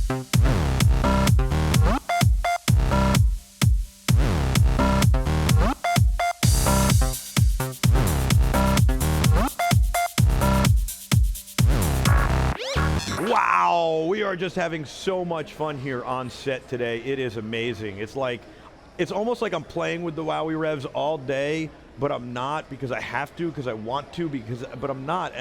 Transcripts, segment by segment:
Wow, we are just having so much fun here on set today. It is amazing. It's almost like I'm playing with the Wowie Revs all day, but I'm not because I have to, because I want to, but I'm not,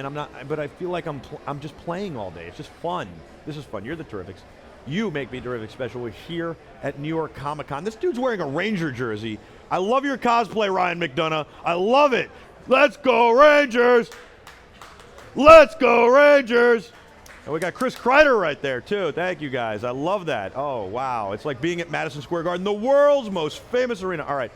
but I feel like I'm just playing all day. It's just fun. This is fun. You're the Terrifics. You make BeTerrific special. We're here at New York Comic Con. This dude's wearing a Ranger jersey. I love your cosplay, Ryan McDonough. I love it. Let's go Rangers. Let's go Rangers. And we got Chris Kreider right there, too. Thank you, guys. I love that. Oh, wow. It's like being at Madison Square Garden, the world's most famous arena. All right.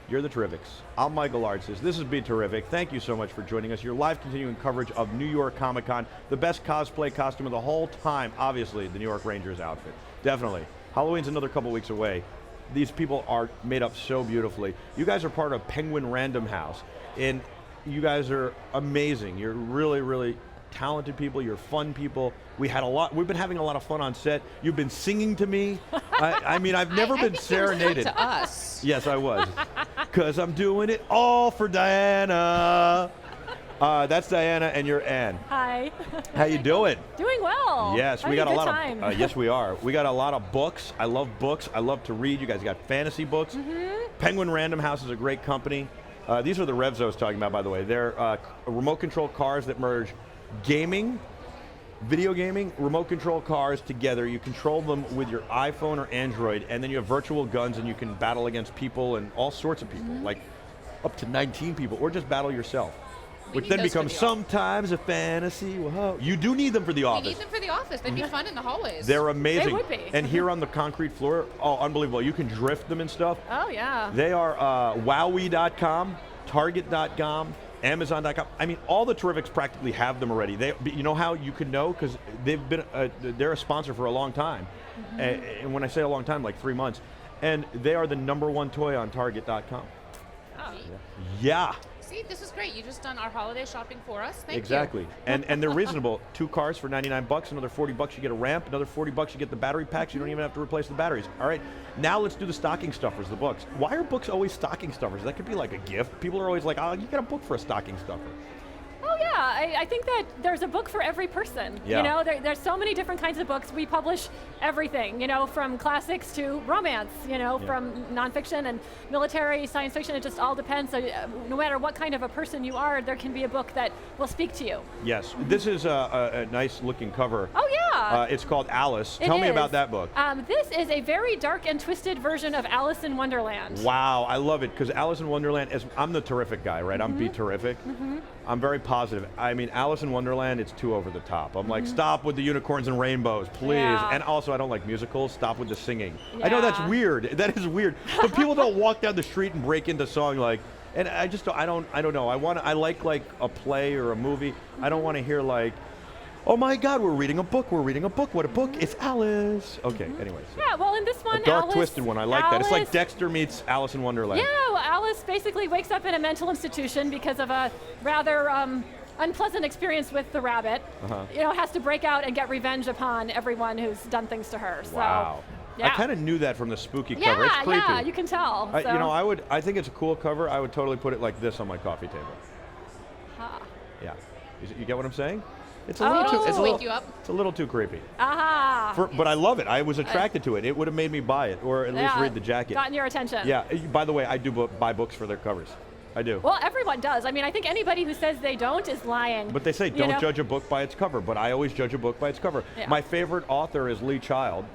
You're the Terrifics. I'm Michael Artsis. This is BeTerrific. Thank you so much for joining us. Your live continuing coverage of New York Comic Con. The best cosplay costume of the whole time, obviously, the New York Rangers outfit. Definitely. Halloween's another couple weeks away. These people are made up so beautifully. You guys are part of Penguin Random House, and you guys are amazing. You're really, really talented people. You're fun people. We've been having a lot of fun on set. You've been singing to me. I mean, I've never been serenaded. To us. Yes, I was. Because I'm doing it all for Diana. That's Diana, and you're Ann. Hi. How you doing? Doing well. Yes, we Having got a lot time. of. Yes, we are. We got a lot of books. I love books. I love to read. You guys got fantasy books. Penguin Random House is a great company. These are the Revs I was talking about, by the way. They're remote control cars that merge gaming, video gaming, remote control cars together. You control them with your iPhone or Android, and then you have virtual guns, and you can battle against people and all sorts of people, like up to 19 people, or just battle yourself. Which then becomes sometimes a fantasy. Whoa. You do need them for the office. We need them for the office. They'd be fun in the hallways. They're amazing. They would be. And here on the concrete floor, oh, unbelievable. You can drift them and stuff. Oh, yeah. They are wowie.com, target.com, Amazon.com. I mean, all the Terrifics practically have them already. You know how you can know? Because they're a sponsor for a long time. And when I say a long time, like 3 months. And they are the #1 toy on target.com. Oh. Yeah. See, this is great. You just done our holiday shopping for us. Thank Exactly. you. And they're reasonable. 2 cars for $99, another $40 you get a ramp, another $40 you get the battery packs. You don't even have to replace the batteries. All right. Now let's do the stocking stuffers, the books. Why are books always stocking stuffers? That could be like a gift. People are always like, oh, you got a book for a stocking stuffer. Oh, yeah. I think that there's a book for every person. Yeah. You know, there's so many different kinds of books. We publish everything, you know, from classics to romance, you know, from nonfiction and military, science fiction. It just all depends. So, no matter what kind of a person you are, there can be a book that will speak to you. Yes. This is a nice looking cover. Oh, yeah. It's called Alice. Tell me about that book. This is a very dark and twisted version of Alice in Wonderland. Wow, I love it, because Alice in Wonderland, I'm the Terrific guy, right? I'm BeTerrific. I'm very positive. I mean, Alice in Wonderland, it's too over the top. I'm like, stop with the unicorns and rainbows, please. Yeah. And also, I don't like musicals. Stop with the singing. Yeah. I know that's weird. That is weird. But people don't walk down the street and break into song like, and I just don't, I don't know. I like a play or a movie. I don't want to hear like, oh my God, we're reading a book. We're reading a book. What a book. It's Alice. Okay, anyways. Yeah, well, in this one, A dark, Alice, twisted one. I like that. It's like Dexter meets Alice in Wonderland. Yeah, well, Alice basically wakes up in a mental institution because of a rather unpleasant experience with the rabbit. You know, has to break out and get revenge upon everyone who's done things to her. So, Wow. yeah. I kind of knew that from the spooky cover. It's creepy. Yeah, you can tell. So. You know, I think it's a cool cover. I would totally put it like this on my coffee table. Yeah. You get what I'm saying? It's a little too. It's a little, wake you up. It's a little too creepy. Aha. But I love it. I was attracted to it. It would have made me buy it, or at least read the jacket. Gotten your attention. Yeah. By the way, I do buy books for their covers. I do. Well, everyone does. I mean, I think anybody who says they don't is lying. But they say don't judge a book by its cover. But I always judge a book by its cover. Yeah. My favorite author is Lee Child.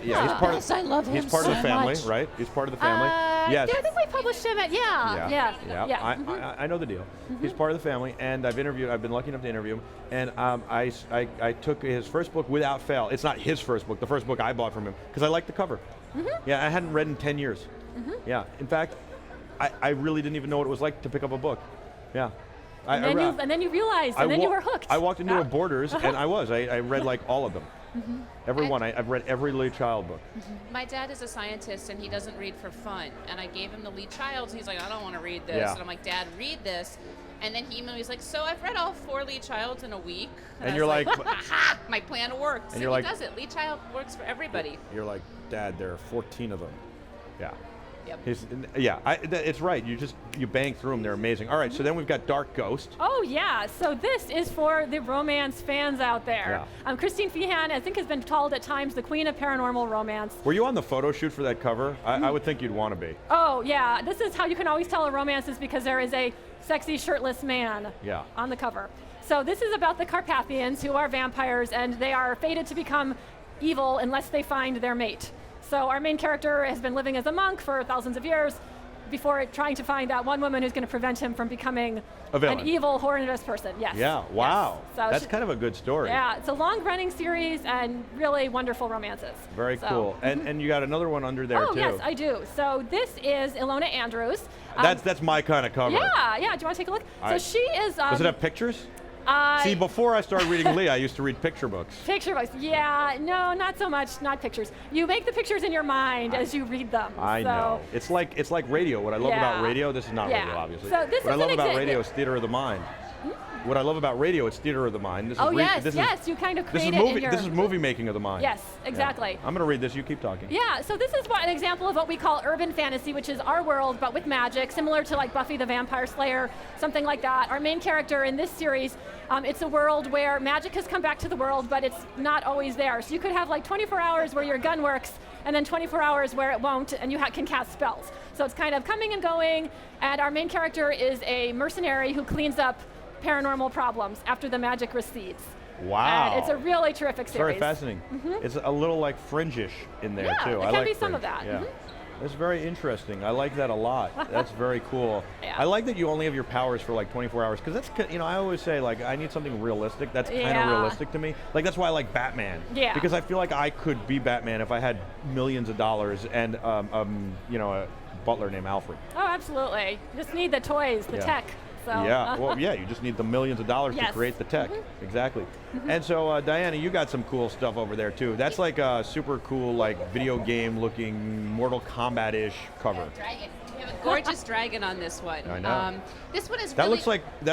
Yeah, he's part Yes, I love him He's part of the so family, much. right? He's part of the family. Yeah, I think we published him at, yeah. I know the deal. He's part of the family, and I've been lucky enough to interview him, and I took his first book without fail. It's not his first book, the first book I bought from him, because I liked the cover. Yeah, I hadn't read in 10 years. Yeah, in fact, I really didn't even know what it was like to pick up a book. Yeah. And then you realized, and then you were hooked. I walked into a Borders, and I read like all of them. Every one. I've read every Lee Child book. My dad is a scientist, and he doesn't read for fun. And I gave him the Lee Childs, and he's like, I don't want to read this. Yeah. And I'm like, Dad, read this. And then he emailed me, he's like, so I've read all 4 Lee Childs in a week. And I you're was like, aha, my plan worked. And So you're he like- does it. Lee Child works for everybody. you're like, Dad, there are 14 of them. Yeah. Yep. It's right. You bang through them. They're amazing. All right, so then we've got Dark Ghost. Oh yeah, so this is for the romance fans out there. Yeah. Christine Feehan, I think, has been called at times the queen of paranormal romance. Were you on the photo shoot for that cover? I would think you'd want to be. Oh yeah, this is how you can always tell a romance is because there is a sexy shirtless man on the cover. So this is about the Carpathians, who are vampires, and they are fated to become evil unless they find their mate. So our main character has been living as a monk for thousands of years before trying to find that one woman who's going to prevent him from becoming an evil, horrendous person. Yes. Yeah, wow. Yes. So that's kind of a good story. Yeah, it's a long-running series and really wonderful romances. Very cool. And you got another one under there, too. Oh, yes, I do. So this is Ilona Andrews. That's my kind of cover. Yeah. Do you want to take a look? So she is... Does it have pictures? See, before I started reading Lee, I used to read picture books. Picture books, yeah, no, not so much, not pictures. You make the pictures in your mind as you read them. I know. It's like radio. What I love about radio, this is not radio, obviously. So this what I is love about radio is theater of the mind. What I love about radio, it's theater of the mind. This is you kind of this create is it movie. in your... This is movie making of the mind. Yes, exactly. Yeah. I'm going to read this. You keep talking. Yeah, so this is an example of what we call urban fantasy, which is our world, but with magic, similar to like Buffy the Vampire Slayer, something like that. Our main character in this series, it's a world where magic has come back to the world, but it's not always there. So you could have like 24 hours where your gun works, and then 24 hours where it won't, and you can cast spells. So it's kind of coming and going, and our main character is a mercenary who cleans up paranormal problems after the magic recedes. Wow. And it's a really terrific series. Very fascinating. It's a little like fringe-ish in there, too. Yeah, I it can like be some fringe. of that. Yeah. That's very interesting. I like that a lot. That's very cool. Yeah. I like that you only have your powers for like 24 hours, because that's, I always say, like, I need something realistic. That's kind of realistic to me. Like, that's why I like Batman. Yeah. Because I feel like I could be Batman if I had millions of dollars and, a butler named Alfred. Oh, absolutely. You just need the toys, the tech. So. You just need the millions of dollars to create the tech. Exactly. And so, Diana, you got some cool stuff over there, too. That's like a super cool, like, video game-looking, Mortal Kombat-ish cover. Dragon. We have a gorgeous dragon on this one. I know. This one is That really...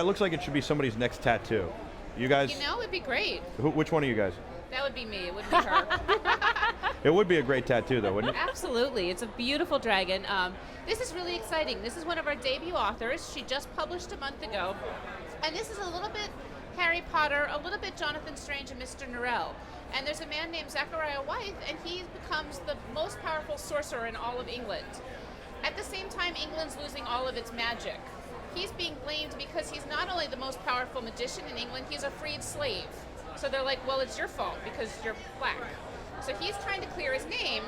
looks like it should be somebody's next tattoo. You guys... it'd be great. Which one of you guys? That would be me. It wouldn't be her. It would be a great tattoo, though, wouldn't it? Absolutely. It's a beautiful dragon. This is really exciting. This is one of our debut authors. She just published a month ago. And this is a little bit Harry Potter, a little bit Jonathan Strange and Mr. Norrell. And there's a man named Zachariah Wythe, and he becomes the most powerful sorcerer in all of England. At the same time, England's losing all of its magic. He's being blamed because he's not only the most powerful magician in England, he's a freed slave. So they're like, well, it's your fault because you're black. So he's trying to clear his name,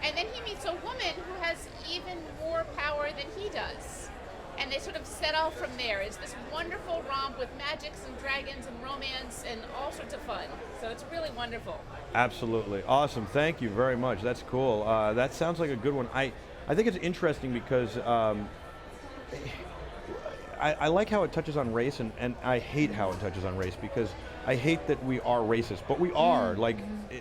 and then he meets a woman who has even more power than he does. And they sort of set off from there. It's this wonderful romp with magics and dragons and romance and all sorts of fun. So it's really wonderful. Absolutely. Awesome. Thank you very much. That's cool. That sounds like a good one. I think it's interesting because I like how it touches on race, and I hate how it touches on race, because I hate that we are racist, but we are. Like,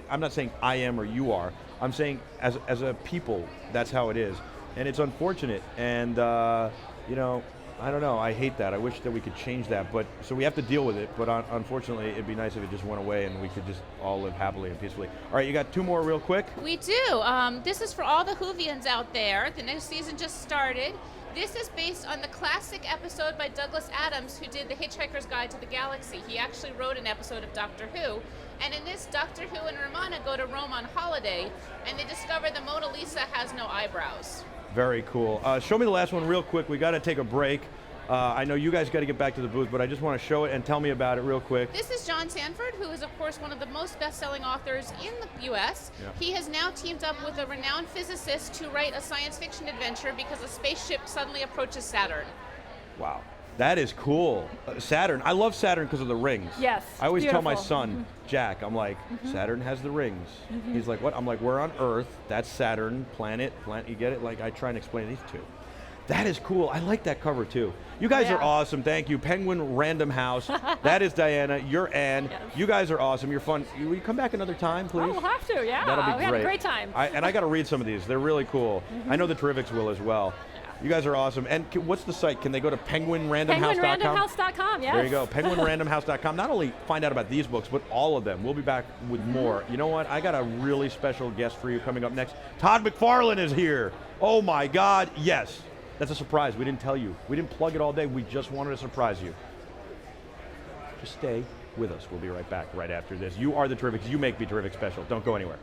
I'm not saying I am or you are. I'm saying as a people, that's how it is. And it's unfortunate, and I don't know, I hate that. I wish that we could change that, but so we have to deal with it, but unfortunately it'd be nice if it just went away and we could just all live happily and peacefully. All right, you got 2 more real quick? We do. This is for all the Whovians out there. The next season just started. This is based on the classic episode by Douglas Adams, who did The Hitchhiker's Guide to the Galaxy. He actually wrote an episode of Doctor Who. And in this, Doctor Who and Romana go to Rome on holiday, and they discover the Mona Lisa has no eyebrows. Very cool. Show me the last one real quick. We got to take a break. I know you guys got to get back to the booth, but I just want to show it and tell me about it real quick. This is John Sanford, who is, of course, one of the most best-selling authors in the U.S. Yeah. He has now teamed up with a renowned physicist to write a science fiction adventure because a spaceship suddenly approaches Saturn. Wow. That is cool. Saturn. I love Saturn because of the rings. Yes. I always tell my son, Jack, I'm like, Saturn has the rings. He's like, what? I'm like, we're on Earth. That's Saturn, planet. You get it? Like, I try and explain these two. That is cool. I like that cover, too. You guys are awesome. Thank you. Penguin Random House. That is Diana. You're Ann. Yes. You guys are awesome. You're fun. Will you come back another time, please? Oh, we'll have to, yeah. That'll be great. We had a great time. And I got to read some of these. They're really cool. I know the Terrifics will as well. You guys are awesome. And what's the site? Can they go to penguinrandomhouse.com? PenguinRandomHouse.com, yes. There you go, penguinrandomhouse.com. Not only find out about these books, but all of them. We'll be back with more. You know what? I got a really special guest for you coming up next. Todd McFarlane is here. Oh my God, yes. That's a surprise. We didn't tell you. We didn't plug it all day. We just wanted to surprise you. Just stay with us. We'll be right back right after this. You are the Terrifics. You make BeTerrific special. Don't go anywhere.